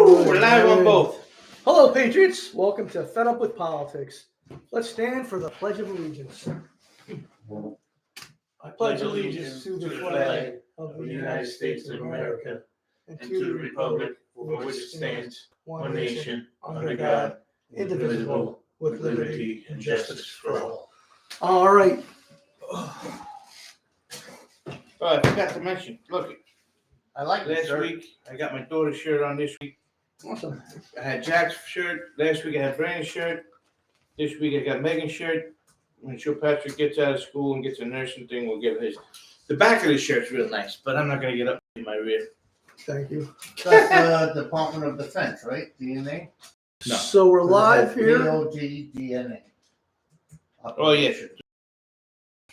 Woo! We're live on both. Hello, Patriots. Welcome to Fed Up with Politics. Let's stand for the Pledge of Allegiance. I pledge allegiance to the flag of the United States of America and to the republic for which it stands, one nation, under God, indivisible, with liberty and justice for all. All right. Oh, I forgot to mention. Look, I like this last shirt. week I got my daughter's shirt on. This week Awesome. I had Jack's shirt. Last week I had Brandon's shirt. This week I got Megan's shirt. When sure Patrick gets out of school and gets a nursing thing, we'll give his. The back of the shirt's real nice, but I'm not gonna get up in my rear. Thank you. That's the Department of Defense, right? DNA? No. So we're live here. DOD-DNA. Oh yeah.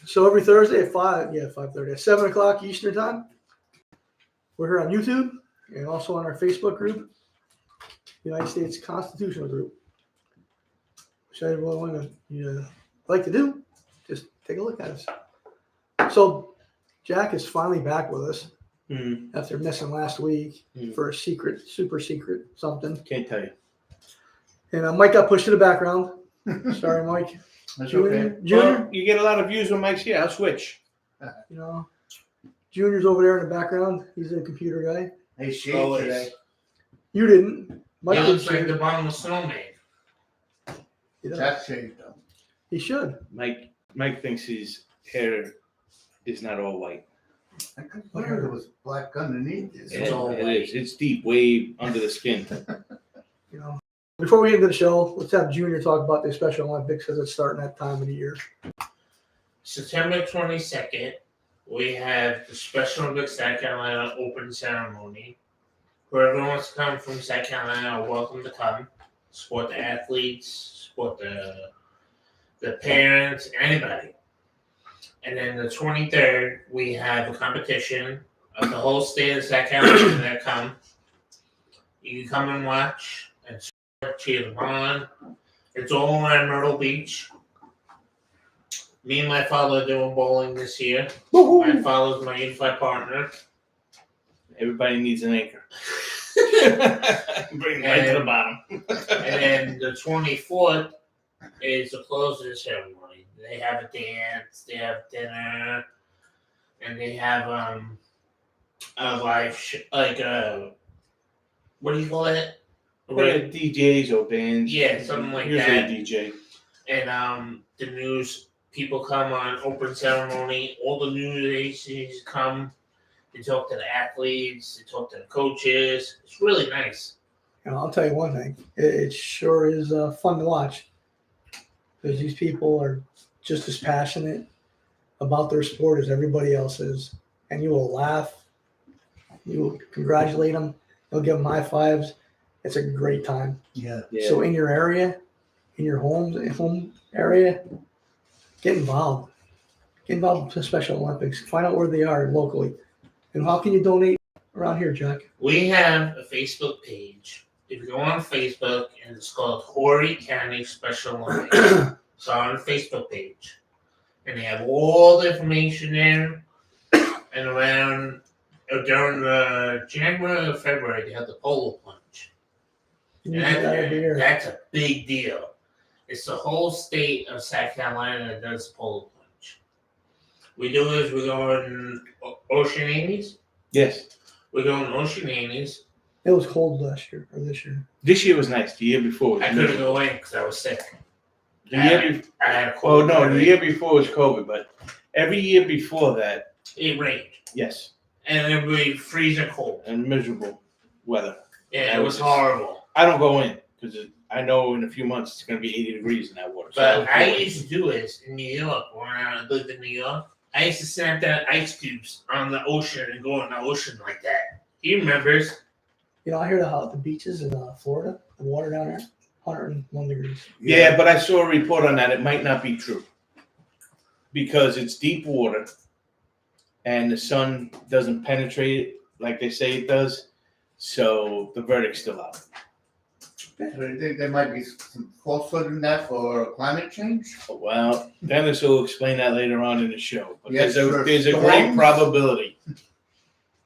So every Thursday at 5:30, at 7 o'clock Eastern time. We're here on YouTube and also on our Facebook group, United States Constitutional Group. Which I really want to like to do. Just take a look at us. So Jack is finally back with us after missing last week for a super secret something. Can't tell you. And Mike got pushed to the background. Sorry, Mike. That's Junior, okay. Well, you get a lot of views when Mike's here. I'll switch. you know, Junior's over there in the background. He's a computer guy. Hey, shade Always. today. You didn't. Mike He did looks like shave. the bottom of snowman. He does. Jack shaved though. He should. Mike thinks his hair is not all white. I couldn't hear there was black underneath this. It's all it white. is. It's deep, way under the skin. You know. Before we get into the show, let's have Junior talk about the Special Olympics because it's starting that time of the year. September 22nd, we have the Special Olympics South Carolina open ceremony. Whoever wants to come from South Carolina are welcome to come. Support the athletes, support the parents, anybody. And then the 23rd, we have a competition of the whole state of South Carolina that come. You can come and watch and cheer them on. It's all around Myrtle Beach. Me and my father are doing bowling this year. My father's my unified partner. Everybody needs an anchor. Bring it right to the bottom. And then the 24th is the closing ceremony. They have a dance, they have dinner, and they have a live what do you call it? DJs or bands. Yeah, something like Usually that. a DJ. And the news people come on open ceremony. All the news agencies come. They talk to the athletes. They talk to the coaches. It's really nice. And I'll tell you one thing. It sure is fun to watch because these people are just as passionate about their sport as everybody else is. And you will laugh. You will congratulate them. You'll give them high fives. It's a great time. Yeah. So in your area, in your home area, get involved. Get involved with the Special Olympics. Find out where they are locally. And how can you donate around here, Jack? We have a Facebook page. If you go on Facebook, and it's called Horry County Special Olympics. It's on the Facebook page. And they have all the information there. And around during January or February, they have the polo plunge. You need to get out of here. That's a big deal. It's the whole state of South Carolina that does polo plunge. We do is we go in Ocean Amy's. Yes. We go in Ocean Amy's. It was cold last year or this year. This year was nice. The year before was I couldn't miserable. go in because I was sick. The year I had a Oh cold. no, the year before was COVID, but every year before that, It rained. yes, And it would be freezing cold. and miserable weather. Yeah, it was horrible. I don't go in because I know in a few months it's going to be 80 degrees in that water. So But I used to do this in New York when I lived in New York. I used to snap down ice cubes on the ocean and go in the ocean like that. He remembers. You know, I hear how the beaches in Florida, the water down there, 101 degrees. yeah, but I saw a report on that. It might not be true because it's deep water and the sun doesn't penetrate it like they say it does. So the verdict's still out. So you think there might be some falsehood in that for climate change? Well, Dennis will explain that later on in the show. But Yes, there's a for great storms? probability.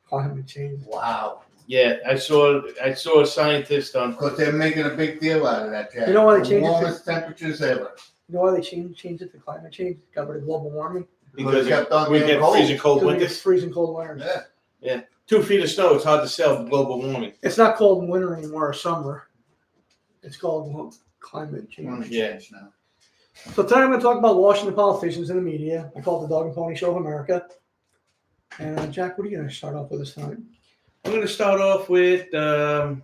Climate change. Wow. Yeah, I saw a scientist on. Because they're making a big deal out of that, Jack. You know why they The changed it to- warmest temperatures ever. You know why they changed it to climate change? Got rid of global warming. Because it kept on we getting get cold. freezing cold Because we get winters. freezing cold winters. Yeah. 2 feet of snow. It's hard to sell global warming. It's not cold in winter anymore or summer. It's called climate change. Want to Yeah. change now. So tonight I'm going to talk about Washington politicians and the media. I call it the Dog and Pony Show of America. And Jack, what are you going to start off with this time? I'm going to start off with 2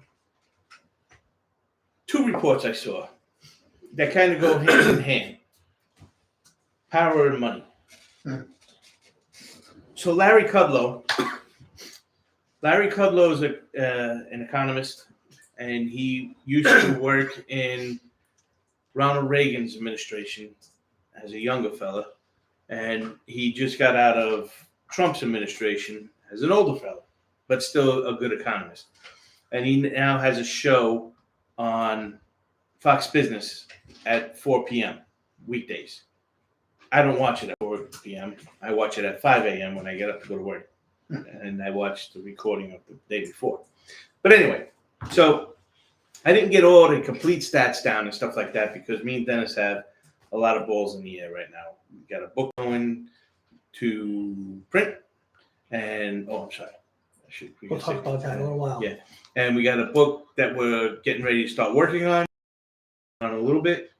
reports I saw that kind of go hand in hand. Power and money. So Larry Kudlow is an economist, and he used to work in Ronald Reagan's administration as a younger fella, and he just got out of Trump's administration as an older fella, but still a good economist. And he now has a show on Fox Business at 4 p.m. weekdays. I don't watch it at 4 p.m. I watch it at 5 a.m. when I get up to go to work. And I watch the recording of the day before. But anyway, so I didn't get all the complete stats down and stuff like that because me and Dennis have a lot of balls in the air right now. We got a book going to print. And, I'm sorry. We'll talk about that in a little while. Yeah. And we got a book that we're getting ready to start working on a little bit.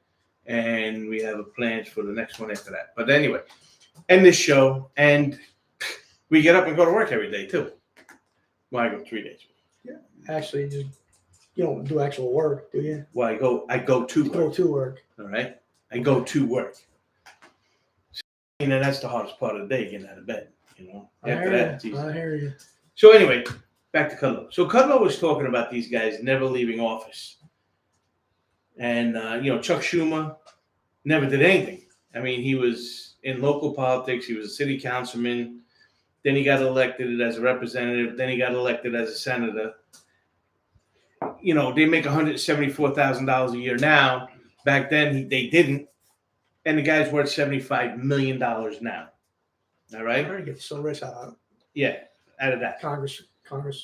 And we have a plans for the next one after that. But anyway, end this show, and we get up and go to work every day too. Well, I go 3 days. Yeah. Actually, you don't do actual work, do you? Well, I go to You work. go to work. All right, I go to work. So, that's the hardest part of the day, getting out of bed. After that, it's easy. I hear you. So anyway, back to Kudlow. So Kudlow was talking about these guys never leaving office. And, Chuck Schumer never did anything. I mean, he was in local politics. He was a city councilman. Then he got elected as a representative. Then he got elected as a senator. They make $174,000 a year now. Back then, they didn't. And the guy's worth $75 million now. All right? I get so rich out of it. Yeah, out of that. Congress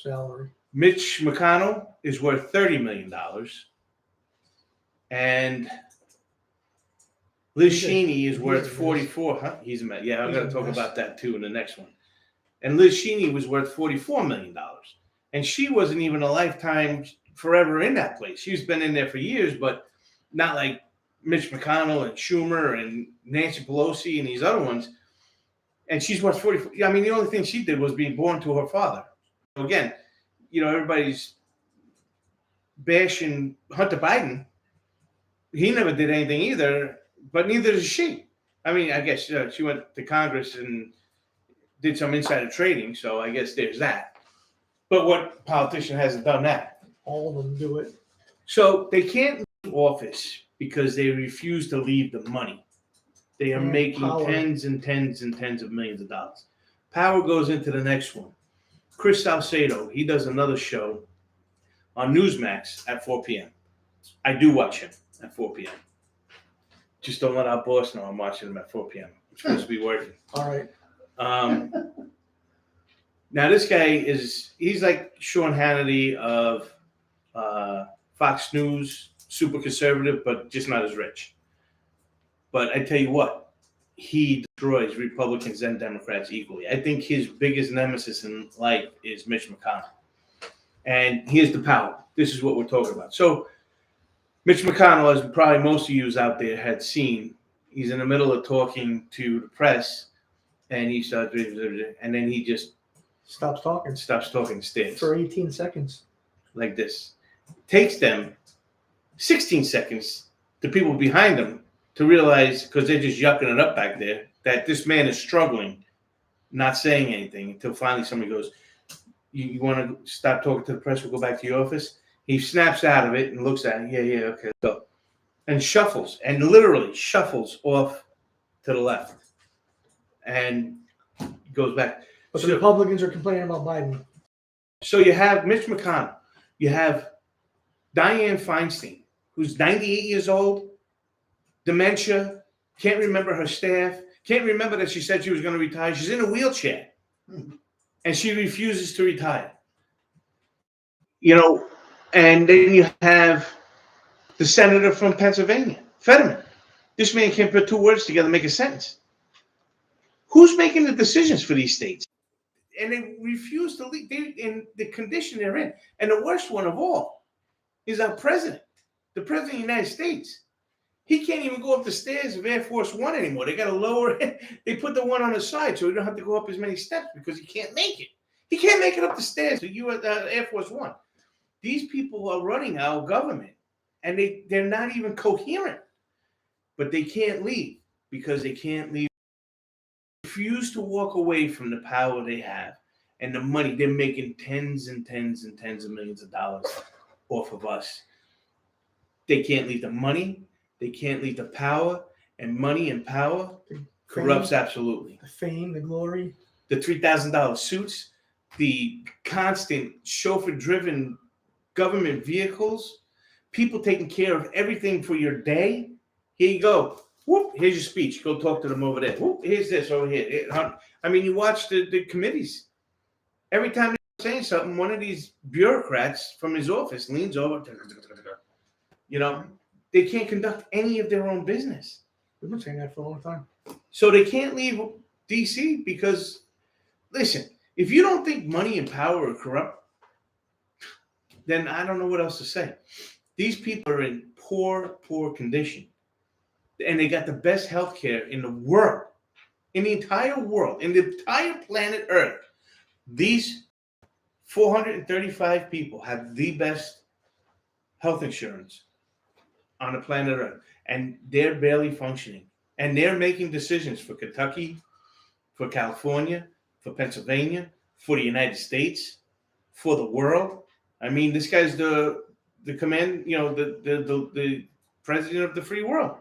salary. Mitch McConnell is worth $30 million. And Liz Cheney is worth 44. Huh? I'm going to talk about that too in the next one. And Liz Cheney was worth $44 million. And she wasn't even a lifetime forever in that place. She's been in there for years, but not like Mitch McConnell and Schumer and Nancy Pelosi and these other ones. And she's worth 44. I mean, the only thing she did was being born to her father. Again, everybody's bashing Hunter Biden. He never did anything either, but neither does she. I mean, I guess she went to Congress and did some insider trading, so I guess there's that. But what politician hasn't done that? All of them do it. So they can't leave office because they refuse to leave the money. They are making power. tens and tens and tens of millions of dollars. Power goes into the next one. Chris Salcedo, he does another show on Newsmax at 4 p.m. I do watch him at 4 p.m. Just don't let our boss know I'm watching him at 4 p.m. I'm supposed to be working. All right. Now this guy he's like Sean Hannity of Fox News, super conservative, but just not as rich. But I tell you what, he destroys Republicans and Democrats equally. I think his biggest nemesis in life is Mitch McConnell. And here's the power. This is what we're talking about. So Mitch McConnell, as probably most of you out there had seen, he's in the middle of talking to the press, and he starts, and then he just stops talking stands for 18 seconds. Like this. Takes them 16 seconds, the people behind him, to realize, because they're just yucking it up back there, that this man is struggling, not saying anything, until finally somebody goes, you want to stop talking to the press? We'll go back to your office. He snaps out of it and looks at it. Yeah, okay, go. And shuffles, and literally shuffles off to the left. And goes back. But the Republicans are complaining about Biden. So you have Mitch McConnell. You have Dianne Feinstein, who's 98 years old, dementia, can't remember her staff, can't remember that she said she was going to retire. She's in a wheelchair, and she refuses to retire. You know, and then you have the senator from Pennsylvania, Fetterman. This man can't put two words together and make a sentence. Who's making the decisions for these states? And they refuse to leave in the condition they're in. And the worst one of all is our president, the president of the United States. He can't even go up the stairs of Air Force One anymore. They got to lower it. They put the one on the side so he don't have to go up as many steps because he can't make it. He can't make it up the stairs to Air Force One. These people are running our government, and they're not even coherent. But they can't leave because they can't leave. They refuse to walk away from the power they have and the money. They're making tens and tens and tens of millions of dollars off of us. They can't leave the money. They can't leave the power. And money and power corrupts absolutely. The fame, the glory. The $3,000 suits, the constant chauffeur-driven government vehicles, people taking care of everything for your day. Here you go. Whoop, here's your speech. Go talk to them over there. Whoop, here's this over here. I mean, you watch the committees. Every time they're saying something, one of these bureaucrats from his office leans over. You know, they can't conduct any of their own business. We've been saying that for a long time. So they can't leave D.C. because, listen, if you don't think money and power are corrupt, then I don't know what else to say. These people are in poor condition. And they got the best health care in the world, in the entire world, in the entire planet Earth. These 435 people have the best health insurance on the planet Earth. And they're barely functioning. And they're making decisions for Kentucky, for California, for Pennsylvania, for the United States, for the world. I mean, this guy's the command, you know, the president of the free world.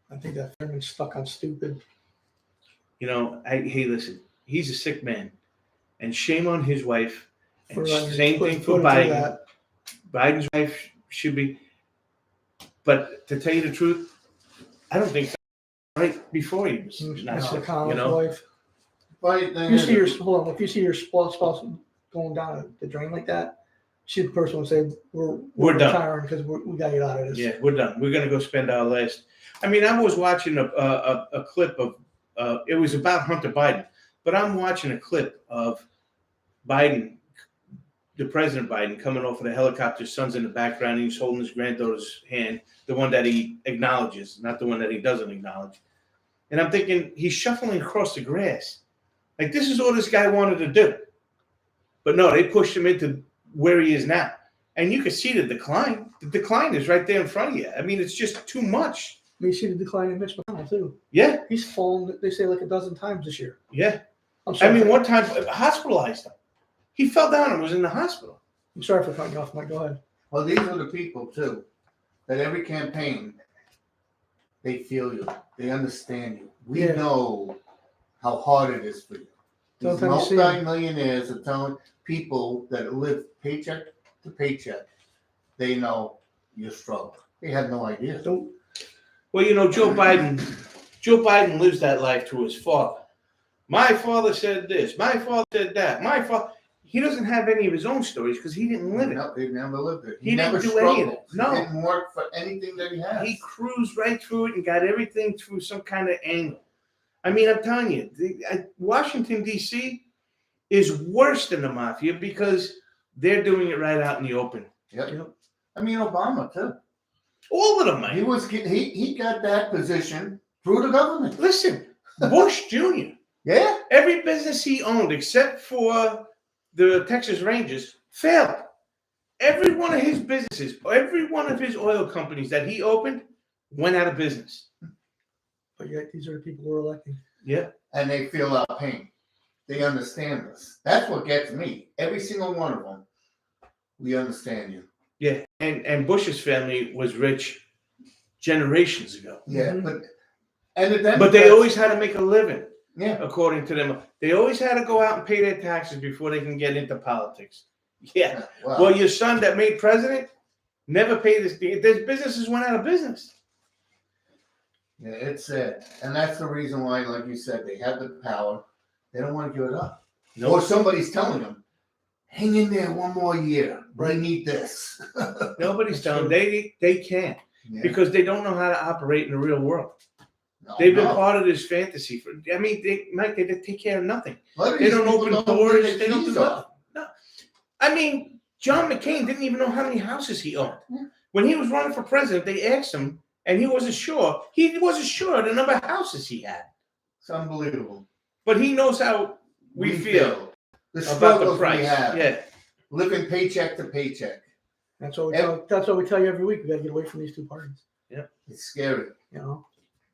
I think that Fetterman's stuck on stupid. You know, hey, listen, he's a sick man, and shame on his wife. And same thing for Biden. Biden's wife should be. But to tell you the truth, I don't think right before he was nice. Mr. Collins' you know? wife. If you see your spouse going down the drain like that, she's the person who would say, we're done. Retiring because we got to get out of this. Yeah, we're done. We're going to go spend our last. I mean, I was watching a clip of, it was about Hunter Biden, but I'm watching a clip of Biden, the President Biden, coming off of the helicopter, son's in the background, he's holding his granddaughter's hand, the one that he acknowledges, not the one that he doesn't acknowledge. And I'm thinking, he's shuffling across the grass. Like, this is all this guy wanted to do. But no, they pushed him into where he is now. And you can see the decline. The decline is right there in front of you. I mean, it's just too much. You see the decline in Mitch McConnell, too. Yeah. He's fallen, they say, like a dozen times this year. Yeah. I mean, one time, hospitalized him. He fell down and was in the hospital. I'm sorry for cutting you off, Mike. Go ahead. Well, these are the people, too, that every campaign, they feel you. They understand you. We know how hard it is for you. These multi-millionaires are telling people that live paycheck to paycheck, they know your struggle. They have no idea. Well, you know, Joe Biden lives that life through his father. My father said this. My father said that. My father. He doesn't have any of his own stories because he didn't live it. No, he never lived it. He never didn't do any of it. No. He didn't work for anything that he has. He cruised right through it and got everything through some kind of angle. I mean, I'm telling you, Washington, D.C. is worse than the mafia because they're doing it right out in the open. Yep. I mean, Obama, too. All of them, man. He got that position through the government. Listen, Bush Jr. Yeah. Every business he owned, except for the Texas Rangers, failed. Every one of his businesses, every one of his oil companies that he opened went out of business. But yet these are the people we're electing. Yeah. And they feel our pain. They understand us. That's what gets me. Every single one of them. We understand you. Yeah. And Bush's family was rich generations ago. Yeah. Mm-hmm. But they always had to make a living. Yeah. According to them. They always had to go out and pay their taxes before they can get into politics. Yeah. Wow. Well, your son that made president never paid his businesses went out of business. Yeah, it's sad. And that's the reason why, like you said, they have the power. They don't want to give it up. Nope. Or somebody's telling them, hang in there one more year. Right. We need this. Nobody's telling them. They can't Yeah. because they don't know how to operate in the real world. No, They've been no. part of this fantasy for. I mean, Mike, they take care of nothing. A lot of They these don't people open know where doors. their They don't do keys nothing. are. No, I mean, John McCain didn't even know how many houses he owned. Yeah. When he was running for president, they asked him, and he wasn't sure. He wasn't sure the number of houses he had, It's unbelievable. but he knows how we feel The about the struggles price. we have. Yeah, Living paycheck to paycheck. That's what we tell you every week. We got to get away from these two parties. It's scary. You know.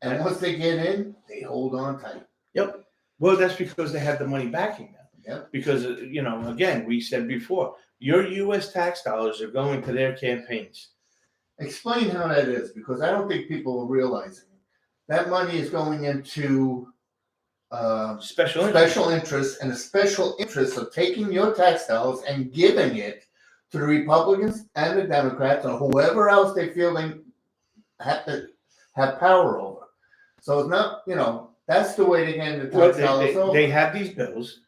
And once they get in, they hold on tight. Yep. well, that's because they have the money backing them. Yep. Because again, we said before, your U.S. tax dollars are going to their campaigns. Explain how that is, because I don't think people are realizing that money is going into Special interest. special interests, and the special interests of taking your tax dollars and giving it to the Republicans and the Democrats or whoever else they feel they have to have power over. So it's not, that's the way to get the Well, tax dollars over. they have these bills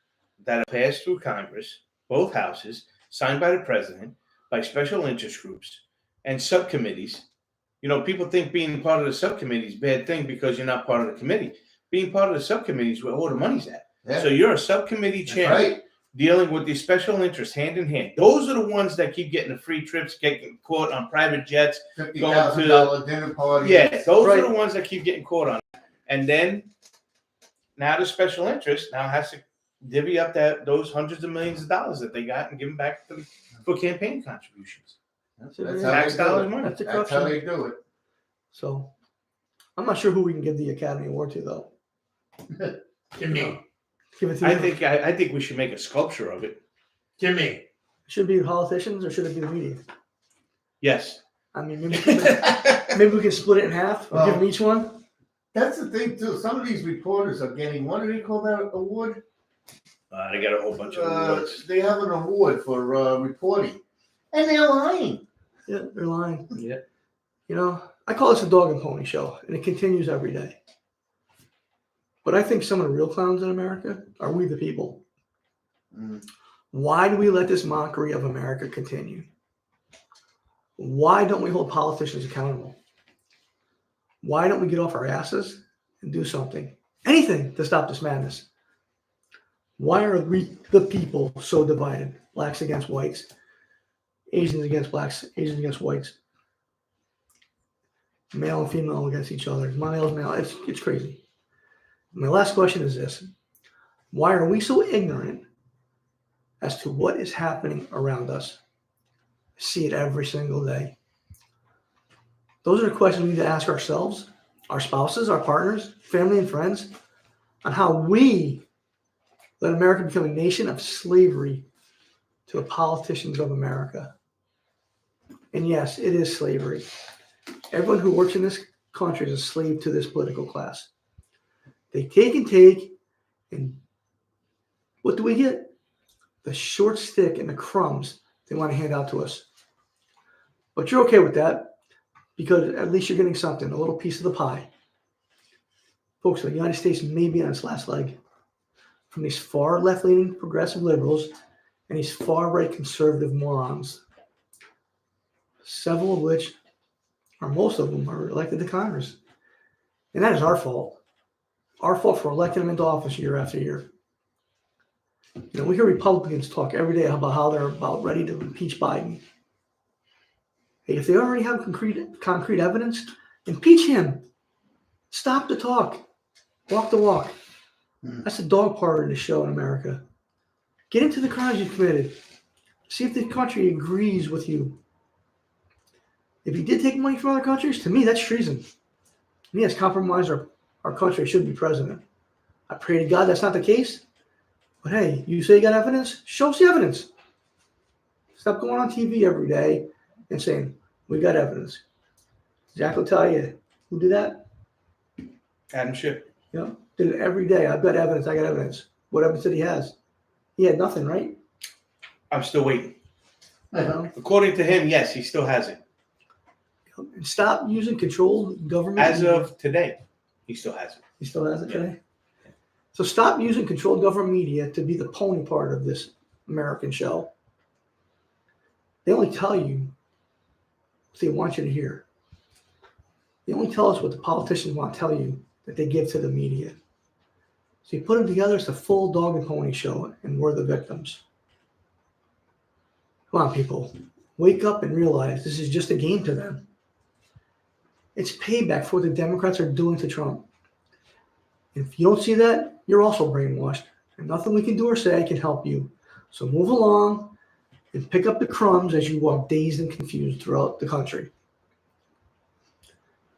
that are passed through Congress, both houses, signed by the president, by special interest groups and subcommittees. People think being part of the subcommittee is a bad thing because you're not part of the committee. Being part of the subcommittee is where all the money's at. Yeah. So you're a subcommittee That's chairman right. dealing with these special interests hand in hand. Those are the ones that keep getting the free trips, getting caught on private jets. $50,000 dinner party. Yeah, those Right. are the ones that keep getting caught on. And then now the special interest now has to divvy up those hundreds of millions of dollars that they got and give them back for campaign contributions. That's how Tax they do dollars it. money. That's a That's how corruption. they do it. So, I'm not sure who we can give the Academy Award to, though. To me. Give it to I you. think we should make a sculpture of it. To me. Should it be the politicians or should it be the media? Yes. I mean, maybe we can split it in half or give them each one. That's the thing too. Some of these reporters are getting, what do they call that award? They got a whole bunch of awards. They have an award for reporting, and they're lying. Yeah, they're lying. Yeah. I call this a dog and pony show, and it continues every day. But I think some of the real clowns in America are we the people. Mm. Why do we let this mockery of America continue? Why don't we hold politicians accountable? Why don't we get off our asses and do something, anything to stop this madness? Why are we, the people, so divided? Blacks against whites, Asians against blacks, Asians against whites, male and female against each other, male and male. It's crazy. My last question is this. Why are we so ignorant as to what is happening around us? I see it every single day. Those are the questions we need to ask ourselves, our spouses, our partners, family and friends, on how we let America become a nation of slavery to the politicians of America. And yes, it is slavery. Everyone who works in this country is a slave to this political class. They take, and what do we get? The short stick and the crumbs they want to hand out to us. But you're okay with that because at least you're getting something, a little piece of the pie. Folks, the United States may be on its last leg from these far left-leaning progressive liberals and these far-right conservative morons, several of which, or most of them, are elected to Congress. And that is our fault. Our fault for electing them into office year after year. We hear Republicans talk every day about how they're about ready to impeach Biden. Hey, if they already have concrete evidence, impeach him. Stop the talk. Walk the walk. That's the dog part of the show in America. Get into the crimes you've committed. See if the country agrees with you. If you did take money from other countries, to me, that's treason. To me, that's compromise our country should be president. I pray to God that's not the case. But hey, you say you got evidence? Show us the evidence. Stop going on TV every day and saying, we got evidence. Jack will tell you, who did that? Adam Schiff. Did it every day. I've got evidence. I got evidence. What evidence did he has? He had nothing, right? I'm still waiting. Well, According to him, yes, he still has it. stop using controlled government. As of today, he still has it. He still has it today. So stop using controlled government media to be the pony part of this American show. They only tell you what they want you to hear. They only tell us what the politicians want to tell you that they give to the media. So you put them together, it's a full dog and pony show, and we're the victims. Come on, people. Wake up and realize this is just a game to them. It's payback for what the Democrats are doing to Trump. If you don't see that, you're also brainwashed. And nothing we can do or say can help you. So move along and pick up the crumbs as you walk dazed and confused throughout the country.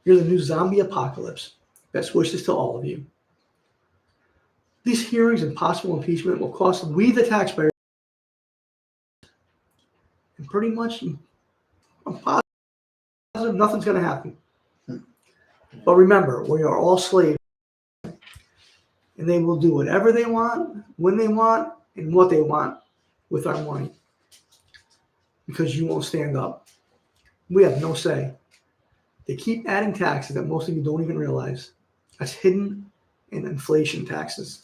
You're the new zombie apocalypse. Best wishes to all of you. These hearings and possible impeachment will cost we, the taxpayers, and pretty much I'm positive nothing's going to happen. But remember, we are all slaves, and they will do whatever they want, when they want, and what they want with our money. Because you won't stand up. We have no say. They keep adding taxes that most of you don't even realize. That's hidden in inflation taxes.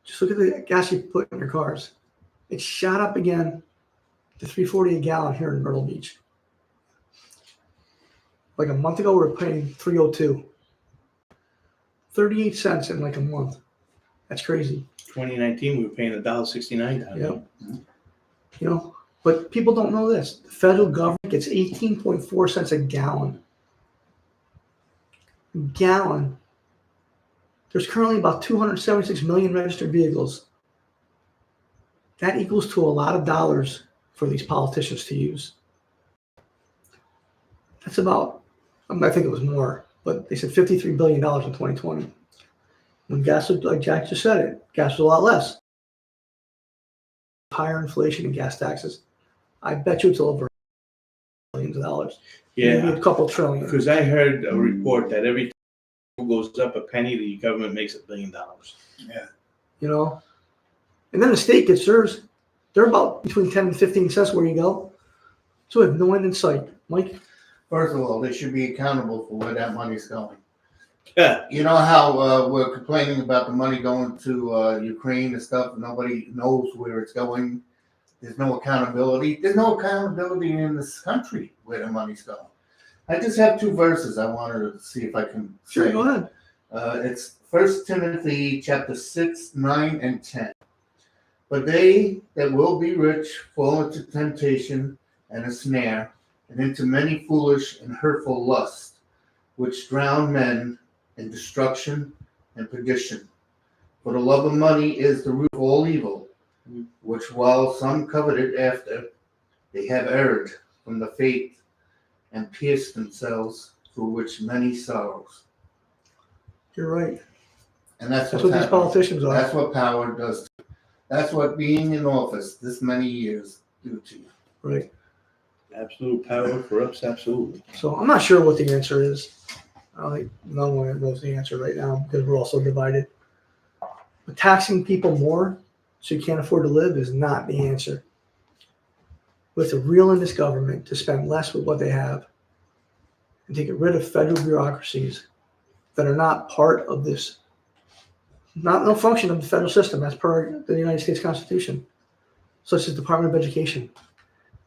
Just look at the gas you put in your cars. It shot up again to $3.40 a gallon here in Myrtle Beach. Like a month ago, we were paying $3.02. 38 cents in like a month. That's crazy. 2019, we were paying $1.69. Yep. You know, but people don't know this. The federal government gets 18.4 cents a gallon. Gallon. There's currently about 276 million registered vehicles. That equals to a lot of dollars for these politicians to use. That's about, I think it was more, but they said $53 billion in 2020. When gas was, like Jack just said it, gas was a lot less. Higher inflation and gas taxes. I bet you it's over billions of dollars. Yeah, Maybe a couple trillion. because I heard a report that every time it goes up a penny, the government makes $1 billion. Yeah. You know, and then the state gets theirs. They're about between 10 and 15 cents where you go. So we have no end in sight. Mike? First of all, they should be accountable for where that money's going. Yeah, You know how we're complaining about the money going to Ukraine and stuff. Nobody knows where it's going. There's no accountability. There's no accountability in this country where the money's going. I just have two verses I wanted to see if I can Sure, say. go ahead. It's 1 Timothy chapter 6, 9, and 10. But they that will be rich fall into temptation and a snare, and into many foolish and hurtful lusts, which drown men in destruction and perdition. For the love of money is the root of all evil, which while some coveted after, they have erred from the faith and pierced themselves, through which many sorrows. You're right. And that's That's what's what these happening. politicians are. That's what power does. That's what being in office this many years do to you. Right. absolute power corrupts absolutely. So I'm not sure what the answer is. I don't think no one knows the answer right now because we're all so divided. But taxing people more so you can't afford to live is not the answer. We have to reel in this government to spend less with what they have and to get rid of federal bureaucracies that are not part of this, no function of the federal system as per the United States Constitution, such as Department of Education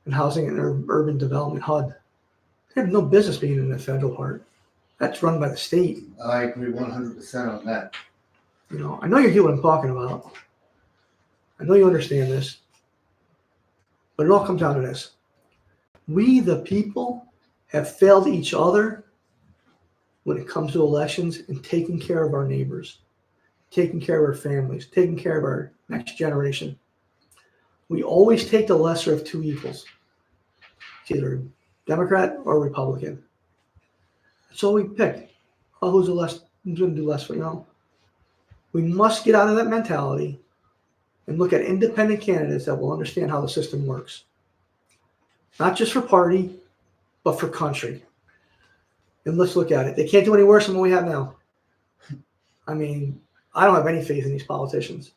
and Housing and Urban Development, HUD. They have no business being in the federal part. That's run by the state. I agree 100% on that. You know, I know you hear what I'm talking about. I know you understand this. But it all comes down to this. We, the people, have failed each other when it comes to elections and taking care of our neighbors, taking care of our families, taking care of our next generation. We always take the lesser of two evils. It's either Democrat or Republican. That's all we pick. Oh, who's going to do less for, you know? We must get out of that mentality and look at independent candidates that will understand how the system works. Not just for party, but for country. And let's look at it. They can't do any worse than what we have now. I mean, I don't have any faith in these politicians.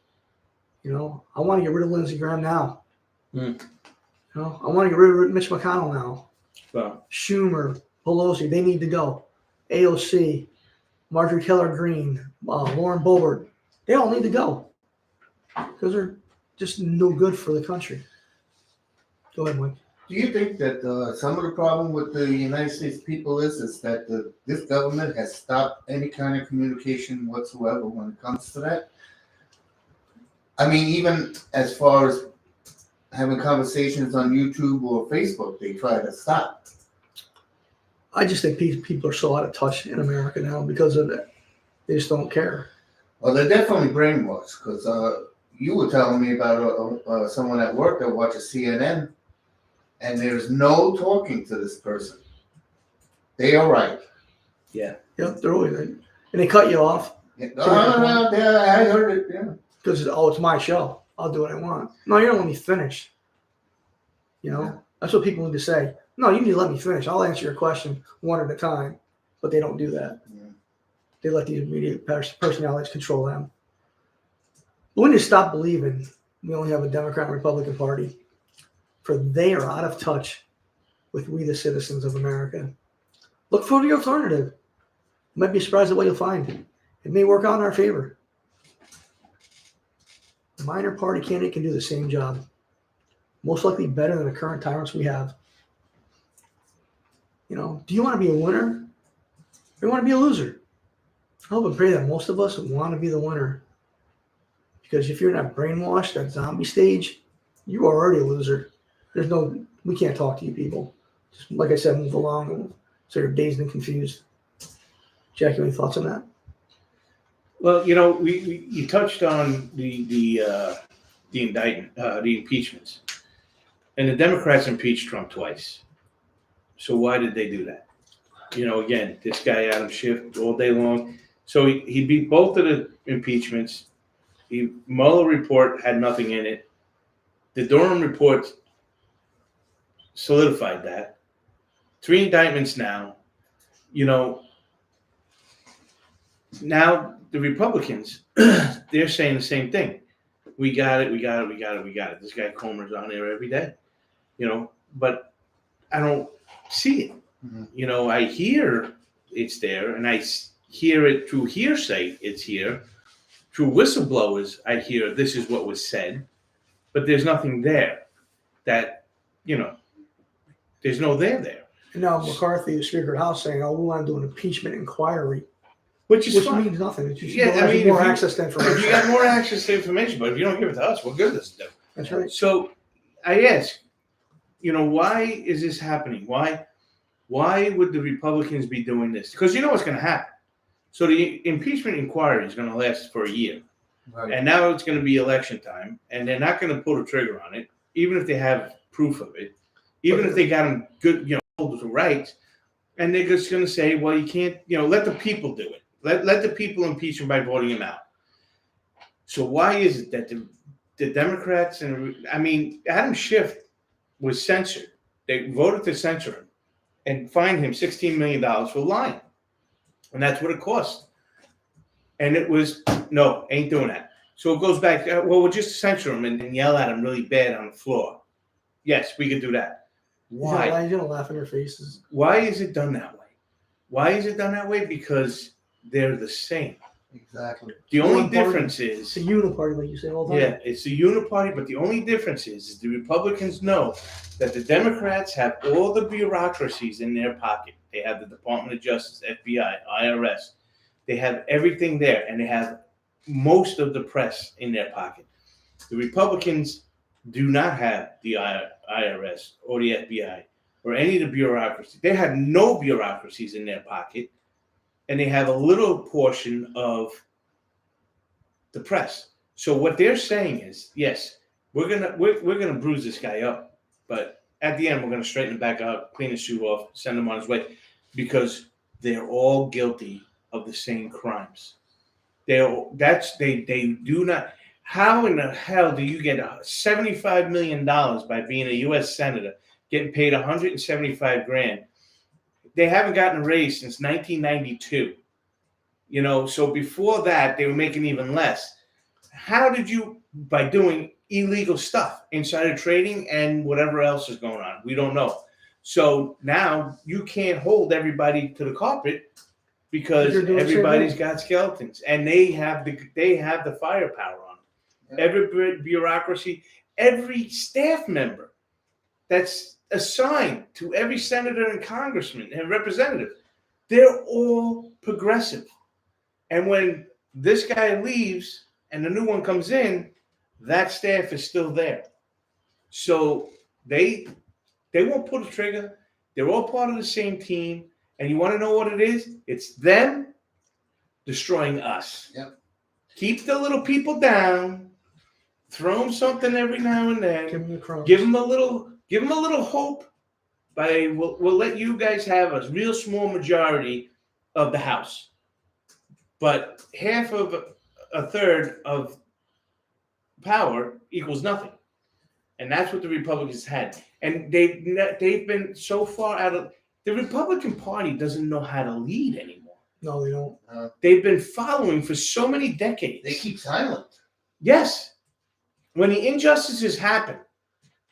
You know, I want to get rid of Lindsey Graham now. You know, I want to get rid of Mitch McConnell now. Well, Schumer, Pelosi, they need to go. AOC, Marjorie Taylor Greene, Lauren Boebert, they all need to go because they're just no good for the country. Go ahead, Mike. Do you think that some of the problem with the United States people is that this government has stopped any kind of communication whatsoever when it comes to that? I mean, even as far as having conversations on YouTube or Facebook, they try to stop. I just think people are so out of touch in America now because of that. They just don't care. Well, they're definitely brainwashed because you were telling me about someone at work that watches CNN, and there's no talking to this person. They are right. Yep, they're always right. And they cut you off. Yeah, I heard it. Yeah. Because, it's my show. I'll do what I want. No, you don't let me finish. That's what people need to say. No, you need to let me finish. I'll answer your question one at a time. But they don't do that. Yeah. They let these media personalities control them. But we need to stop believing we only have a Democrat and Republican Party. For they are out of touch with we, the citizens of America. Look for the alternative. You might be surprised at what you'll find. It may work out in our favor. A minor party candidate can do the same job. Most likely better than the current tyrants we have. Do you want to be a winner? Or do you want to be a loser? I hope and pray that most of us want to be the winner. Because if you're not brainwashed at zombie stage, you are already a loser. We can't talk to you people. Just like I said, move along so you're dazed and confused. Jackie, any thoughts on that? Well, you touched on the indictment, the impeachments, and the Democrats impeached Trump twice. So why did they do that? Again, this guy Adam Schiff all day long. So he beat both of the impeachments. The Mueller report had nothing in it. The Durham report solidified that. 3 indictments now. Now the Republicans, they're saying the same thing. We got it. This guy Comer's on there every day. But I don't see it. Mm-hmm. I hear it's there, and I hear it through hearsay. It's here. Through whistleblowers, I hear this is what was said, but there's nothing there that, there's no there. And now McCarthy, the Speaker of the House, saying, we want to do an impeachment inquiry. Which means nothing. More access to information. If you got more access to information, but if you don't give it to us, what good does it do? That's right. So I ask, why is this happening? Why would the Republicans be doing this? Because you know what's going to happen. So the impeachment inquiry is going to last for a year. Right. And now it's going to be election time, and they're not going to pull the trigger on it, even if they have proof of it, even if they got them good, hold to rights, and they're just going to say, well, you can't, let the people do it. Let the people impeach him by voting him out. So why is it that the Democrats Adam Schiff was censored. They voted to censor him and fined him $16 million for lying. And that's what it cost. And it was, no, ain't doing that. So it goes back, we'll just censor him and yell at him really bad on the floor. Yes, we could do that. Why? You're going to laugh in their faces. Why is it done that way? Because they're the same. Exactly. The only difference is it's a uniparty, like you say all the time. Yeah, it's a uniparty, but the only difference is the Republicans know that the Democrats have all the bureaucracies in their pocket. They have the Department of Justice, FBI, IRS. They have everything there, and they have most of the press in their pocket. The Republicans do not have the IRS or the FBI or any of the bureaucracy. They have no bureaucracies in their pocket. And they have a little portion of the press. So what they're saying is, yes, we're gonna bruise this guy up, but at the end we're gonna straighten him back up, clean his shoe off, send him on his way, because they're all guilty of the same crimes. They do not. How in the hell do you get $75 million by being a U.S. senator, getting paid $175,000? They haven't gotten a raise since 1992. So before that, they were making even less. How did you, by doing illegal stuff, insider trading and whatever else is going on? We don't know. So now you can't hold everybody to the carpet because everybody's got skeletons, and they have the firepower on them. Yeah. Every bureaucracy, every staff member that's assigned to every senator and congressman and representative, they're all progressive. And when this guy leaves and the new one comes in, that staff is still there. So they won't pull the trigger. They're all part of the same team. And you want to know what it is? It's them destroying us. Yep. Keep the little people down. Throw them something every now and then. Give them the crumbs. Give them a little hope. We'll let you guys have a real small majority of the House. But half of a third of power equals nothing. And that's what the Republicans had. And they've been so far out of the Republican Party doesn't know how to lead anymore. No, they don't. They've been following for so many decades. They keep silent. Yes. When the injustices happen,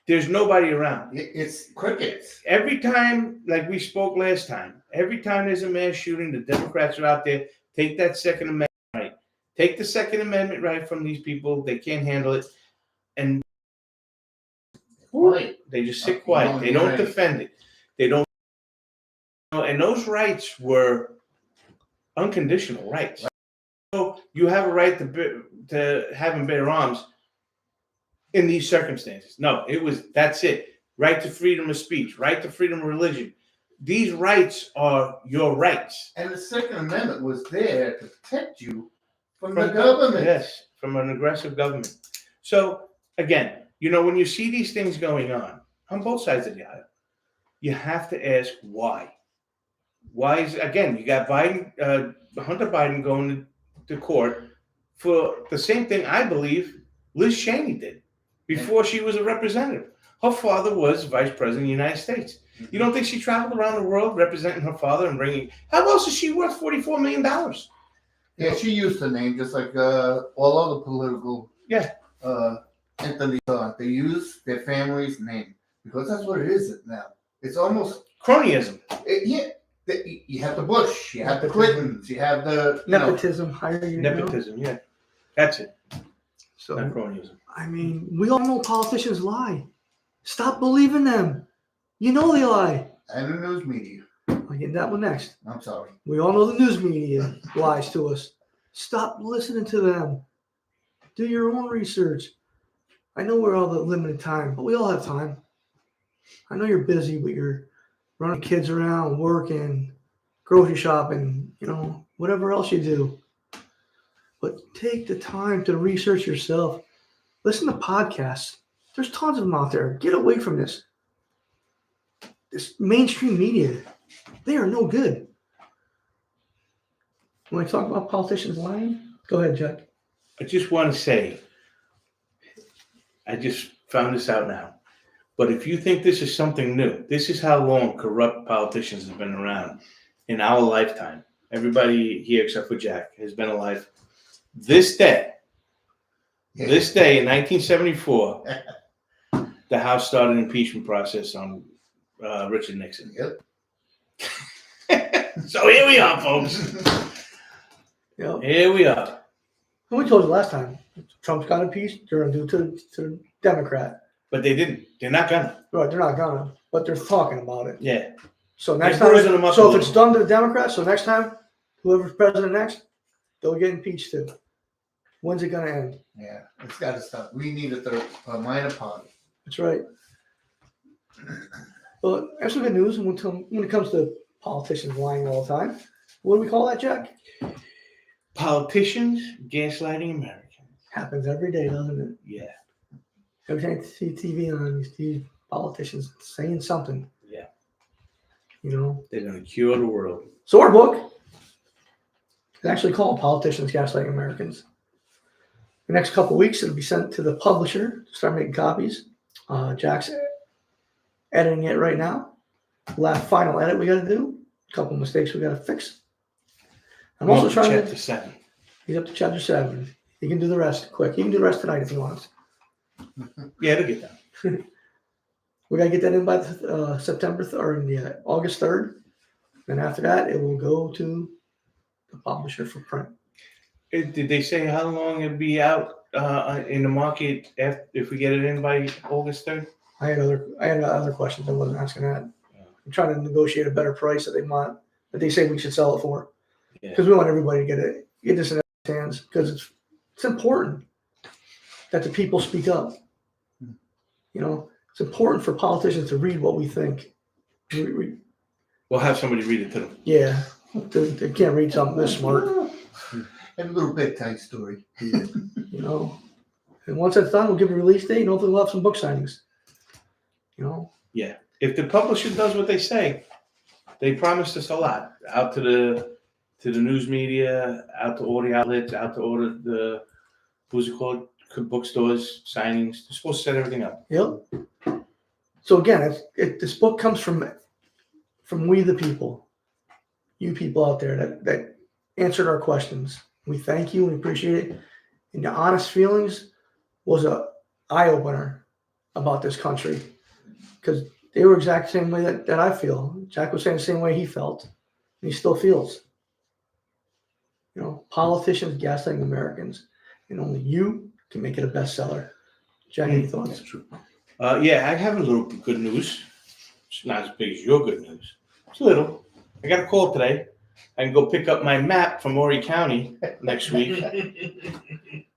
there's nobody around. It's crickets. Every time, like we spoke last time, every time there's a mass shooting, the Democrats are out there. Take that Second Amendment right. Take the Second Amendment right from these people. They can't handle it. And Quiet. they just sit quiet. They don't defend it. They don't. And those rights were unconditional rights. So you have a right to have and bear arms in these circumstances. No, that's it. Right to freedom of speech, right to freedom of religion. These rights are your rights. And the Second Amendment was there to protect you from the government. Yes, from an aggressive government. So again, when you see these things going on both sides of the aisle, you have to ask why. Why is, again, you got Biden, Hunter Biden going to court for the same thing I believe Liz Cheney did before she was a representative. Her father was vice president of the United States. You don't think she traveled around the world representing her father and bringing, how else is she worth $44 million? Yeah, she used the name just like all other political entities. They use their family's name because that's what it is now. It's almost cronyism. You have the Bush, you have the Clintons, you have the nepotism, hiring. Nepotism, yeah. That's it. So, not cronyism. I mean, we all know politicians lie. Stop believing them. You know they lie. And the news media. I'll get that one next. I'm sorry. We all know the news media lies to us. Stop listening to them. Do your own research. I know we're all the limited time, but we all have time. I know you're busy, but you're running kids around, working, grocery shopping, whatever else you do. But take the time to research yourself. Listen to podcasts. There's tons of them out there. Get away from this mainstream media. They are no good. When I talk about politicians lying, go ahead, Jack. I just want to say, I just found this out now. But if you think this is something new, this is how long corrupt politicians have been around in our lifetime. Everybody here except for Jack has been alive. This day in 1974, the House started an impeachment process on Richard Nixon. Yep. So here we are, folks. Yep. Here we are. And we told you last time, Trump's got impeached. They're going to do it to the Democrat. But they didn't. They're not gonna. Right, they're not gonna, but they're talking about it. Yeah. So next They're bruising them time, up so a if it's done to the Democrats, so next time, whoever's president next, they'll get impeached too. When's it gonna end? Yeah, it's got to stop. We need a minor party. That's right. But that's some good news when it comes to politicians lying all the time. What do we call that, Jack? Politicians gaslighting Americans. Happens every day, doesn't it? Yeah. Every time you see TV on, you see politicians saying something. Yeah. They're going to cure the world. So our book is actually called Politicians Gaslighting Americans. The next couple of weeks, it'll be sent to the publisher to start making copies. Jack's editing it right now. Last final edit we got to do. A couple of mistakes we got to fix. I'm also trying Chapter 7. He's up to chapter 7. He can do the rest quick. He can do the rest tonight if he wants. Yeah, it'll get done. We got to get that in by August 3rd. Then after that, it will go to the publisher for print. Did they say how long it'd be out in the market if we get it in by August 3rd? I had other questions. I wasn't asking that. Yeah. I'm trying to negotiate a better price that they say we should sell it for. Yeah. Because we want everybody to get this in their hands, because it's important that the people speak up. You know, it's important for politicians to read what we think. We'll have somebody read it to them. Yeah, they can't read something this smart. And a little bedtime story. You know, and once that's done, we'll give a release date, and hopefully we'll have some book signings. You know. Yeah. If the publisher does what they say, they promised us a lot. Out to the news media, out to all the outlets, out to all the who's it called? Bookstores, signings. They're supposed to set everything up. Yep. So again, this book comes from we the people, you people out there that answered our questions. We thank you. We appreciate it. And the honest feelings was a eye opener about this country, because they were exact same way that I feel. Jack was saying the same way he felt, and he still feels. You know, politicians gaslighting Americans, and only you can make it a bestseller. Jack, any thoughts? Yeah, I have a little good news. It's not as big as your good news. It's a little. I got a call today. I can go pick up my map from Horry County next week.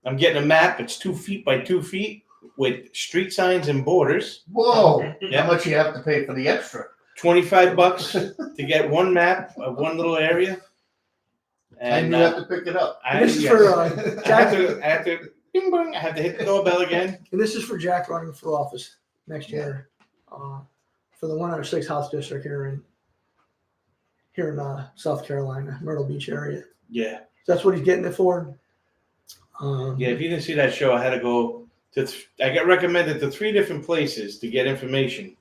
I'm getting a map. It's 2 feet by 2 feet with street signs and borders. Whoa! Yeah. How much you have to pay for the extra? $25 to get one map of one little area. And you have to pick it up. This is for I Jack, have to, bing, bing, I have to hit the doorbell again. and this is for Jack running for office next year, for the 106 House District here in South Carolina, Myrtle Beach area. Yeah. That's what he's getting it for. Yeah, if you didn't see that show, I had to go to. I got recommended to 3 different places to get information.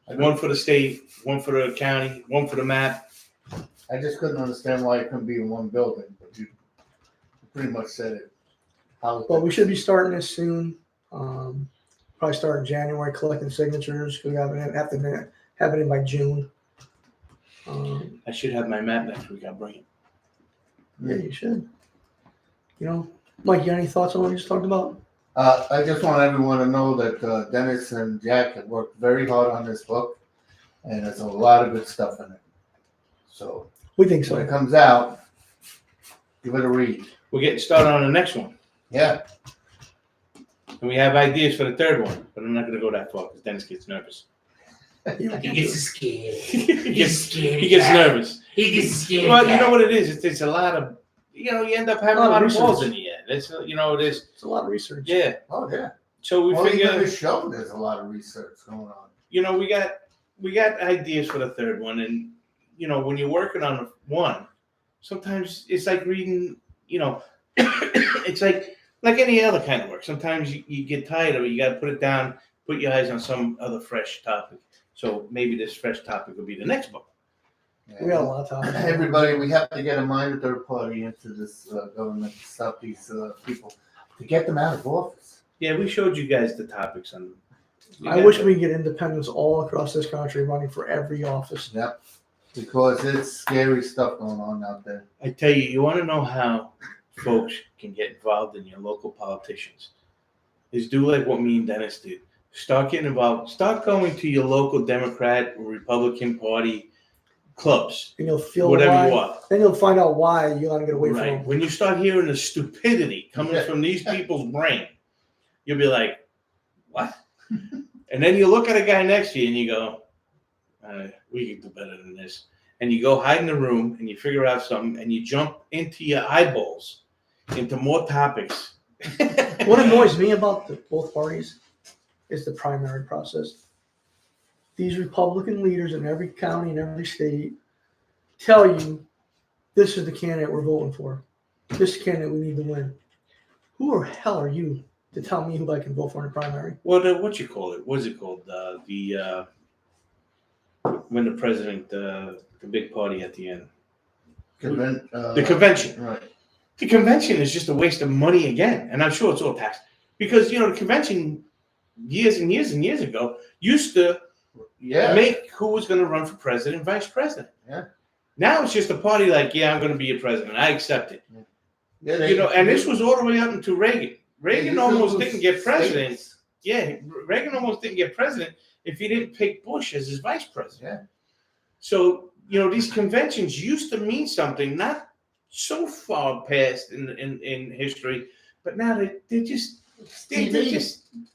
One for the state, one for the county, one for the map. I just couldn't understand why it couldn't be in one building, but you pretty much said it. But we should be starting this soon. Probably start in January, collecting signatures. We have to have it in by June. I should have my map next week. I'll bring it. Yeah, you should. You know, Mike, you got any thoughts on what you just talked about? I just want everyone to know that Dennis and Jack have worked very hard on this book, and there's a lot of good stuff in it. So We think when it so. comes out, give it a read. We're getting started on the next one. Yeah. And we have ideas for the third one, but I'm not going to go that far because Dennis gets nervous. He gets scared. he gets scared. he gets nervous. He gets scared. Well, you know what it is? It's a lot of, you end up having a lot of balls in the end. It's, it is. It's a lot of research. Yeah. Oh yeah. So we Well, figure, even the show, there's a lot of research going on. we got ideas for the third one, and when you're working on one, sometimes it's like reading. It's like any other kind of work. Sometimes you get tired of it. You got to put it down, put your eyes on some other fresh topic. So maybe this fresh topic will be the next book. We got a lot of time. Everybody, we have to get a minor third party into this government to stop these people, to get them out of office. Yeah, we showed you guys the topics on. I wish we could get independents all across this country running for every office. Yep. Because it's scary stuff going on out there. I tell you, you want to know how folks can get involved in your local politicians? Is do like what me and Dennis did. Start getting involved. Start going to your local Democrat or Republican Party clubs. And you'll feel whatever why, you want. Then you'll find out why you want to get away from Right. them. When you start hearing the stupidity coming from these people's brain, you'll be like, what? And then you look at a guy next to you and you go, we can do better than this. And you go hide in the room and you figure out something and you jump into your eyeballs into more topics. What annoys me about both parties is the primary process. These Republican leaders in every county and every state tell you this is the candidate we're voting for. This is the candidate we need to win. Who the hell are you to tell me who I can vote for in a primary? Well, what you call it? What is it called? When the president, the big party at the end. The convention. Right. The convention is just a waste of money again. And I'm sure it's all taxed. Because, the convention years and years and years ago used to make who was going to run for president, vice president. Yeah. Now it's just a party like, I'm going to be a president. I accept it. Yeah, and this was all the way up into Reagan. Reagan almost didn't get president. Yeah, Reagan almost didn't get president if he didn't pick Bush as his vice president. Yeah. So, these conventions used to mean something, not so far past in history, but now they're just exactly.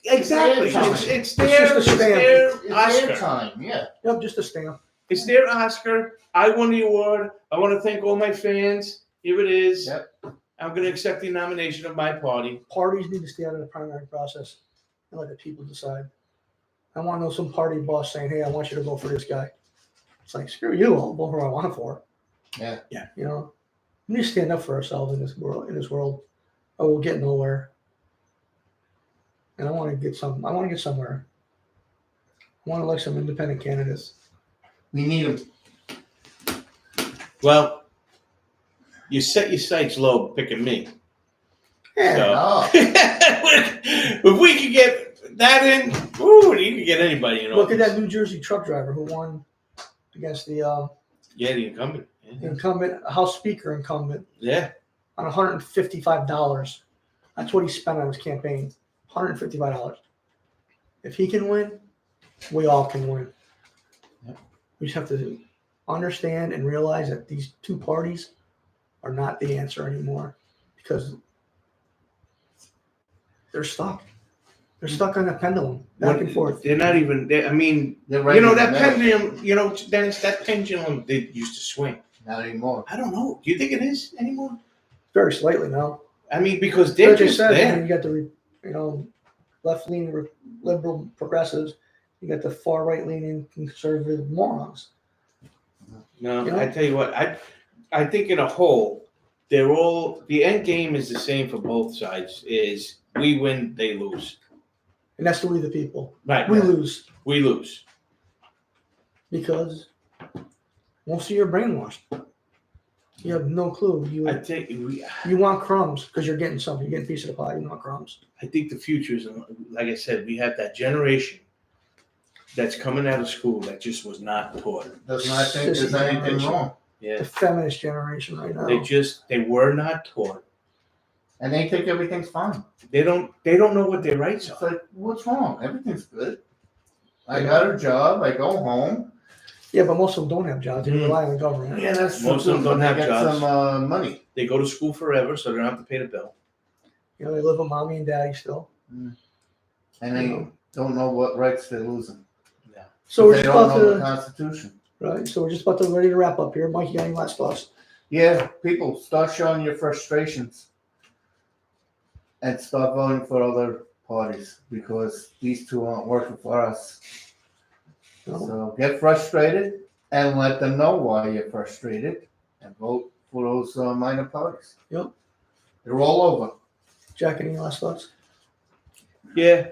It's their Oscar. Time, yeah. Yep, just a stamp. It's their Oscar. I won the award. I want to thank all my fans. Here it is. Yep. I'm going to accept the nomination of my party. Parties need to stay out of the primary process and let the people decide. I want to know some party boss saying, "Hey, I want you to vote for this guy." It's like, screw you, I'll vote for who I want for. Yeah. We need to stand up for ourselves in this world, or we'll get nowhere. And I want to get somewhere. I want to elect some independent candidates. We need them. Well, you set your sights low picking me. Yeah. So, Oh. if we could get that in, you could get anybody in. Look at office. that New Jersey truck driver who won against the The incumbent. incumbent House Speaker incumbent Yeah. on $155. That's what he spent on his campaign. $155. If he can win, we all can win. Yep. We just have to understand and realize that these two parties are not the answer anymore because they're stuck. They're stuck on a pendulum, back and forth. They're not even. I mean, They're right in the that middle. pendulum. Dennis, that pendulum that used to swing. Not anymore. I don't know. Do you think it is anymore? Very slightly now. I mean, because they're Like I just said, there. you got the left-leaning liberal progressives. You got the far right-leaning conservative morons. No, You know? I tell you what. I think in a whole, they're all. The end game is the same for both sides. Is we win, they lose. And that's the we the people. Right. We lose We lose. because most of you are brainwashed. You have no clue. I think You want crumbs because you're getting something. You're getting a piece of the pie. You want crumbs. I think the future is, like I said, we have that generation that's coming out of school that just was not taught. Does not think there's anything wrong. Yeah. The feminist generation right now. They were not taught. And they think everything's fine. They don't know what their rights It's are. like, what's wrong? Everything's good. I got a job. I go home. Yeah, but most of them don't have jobs. They Mm. rely on the government. Yeah, that's Most of them don't have get jobs. some money. They go to school forever, so they don't have to pay the bill. They live with mommy and daddy still. And they don't know what rights they're losing. So we're they just don't about know the to Constitution. right. So we're just about to ready to wrap up here. Mike, you got any last thoughts? Yeah, people, start showing your frustrations. And start voting for other parties because these two aren't working for us. No. So get frustrated and let them know why you're frustrated and vote for those minor parties. Yep. They're all over. Jack, any last thoughts? Yeah,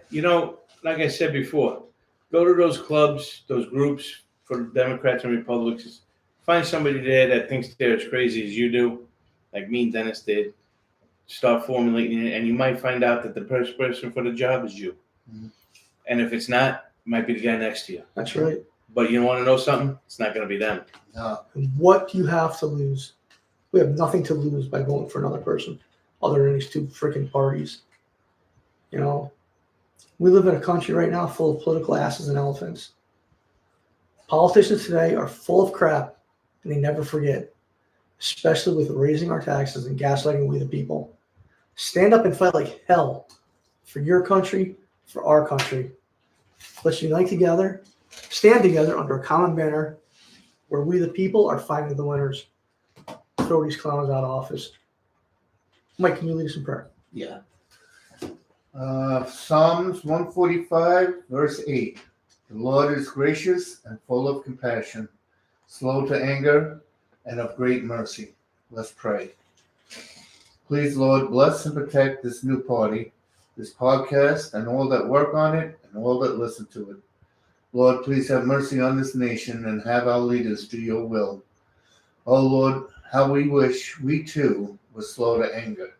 like I said before, go to those clubs, those groups for Democrats and Republicans. Find somebody there that thinks they're as crazy as you do, like me and Dennis did. Start formulating it, and you might find out that the first person for the job is you. Mhm. And if it's not, it might be the guy next to you. That's right. But you want to know something? It's not going to be them. No. And what do you have to lose? We have nothing to lose by voting for another person other than these two freaking parties. We live in a country right now full of political asses and elephants. Politicians today are full of crap, and they never forget, especially with raising our taxes and gaslighting we the people. Stand up and fight like hell for your country, for our country. Let's unite together, stand together under a common banner where we the people are finding the winners. Throw these clowns out of office. Mike, can you lead us in prayer? Yeah. Psalms 145, verse 8. The Lord is gracious and full of compassion, slow to anger, and of great mercy. Let's pray. Please, Lord, bless and protect this new party, this podcast, and all that work on it and all that listen to it. Lord, please have mercy on this nation and have our leaders do your will. Oh, Lord, how we wish we too were slow to anger.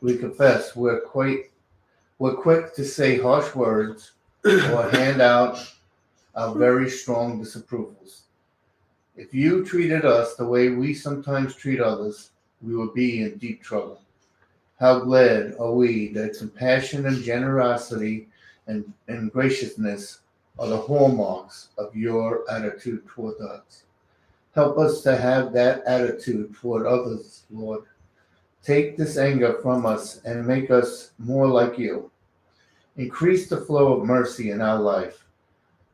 We confess we're quick to say harsh words or hand out our very strong disapprovals. If you treated us the way we sometimes treat others, we would be in deep trouble. How glad are we that compassion and generosity and graciousness are the hallmarks of your attitude toward us. Help us to have that attitude toward others, Lord. Take this anger from us and make us more like you. Increase the flow of mercy in our life.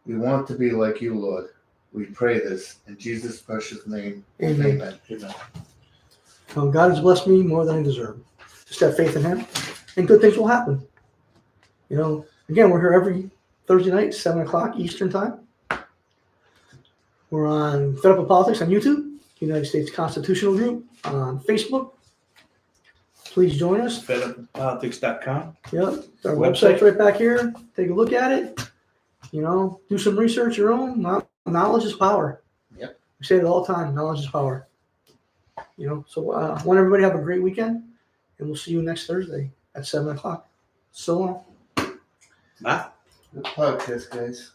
We want to be like you, Lord. We pray this in Jesus' precious name. Amen. Amen. God has blessed me more than I deserve. Just have faith in Him, and good things will happen. Again, we're here every Thursday night, 7 o'clock Eastern Time. We're on Fed Up with Politics on YouTube, United States Constitutional Group on Facebook. Please join us. fedupwithpolitics.com. Yep, our Website. website's right back here. Take a look at it. Do some research your own. Knowledge is power. Yep. We say it all the time. Knowledge is power. So I want everybody to have a great weekend, and we'll see you next Thursday at 7 o'clock. So long. Bye. Good podcast, guys.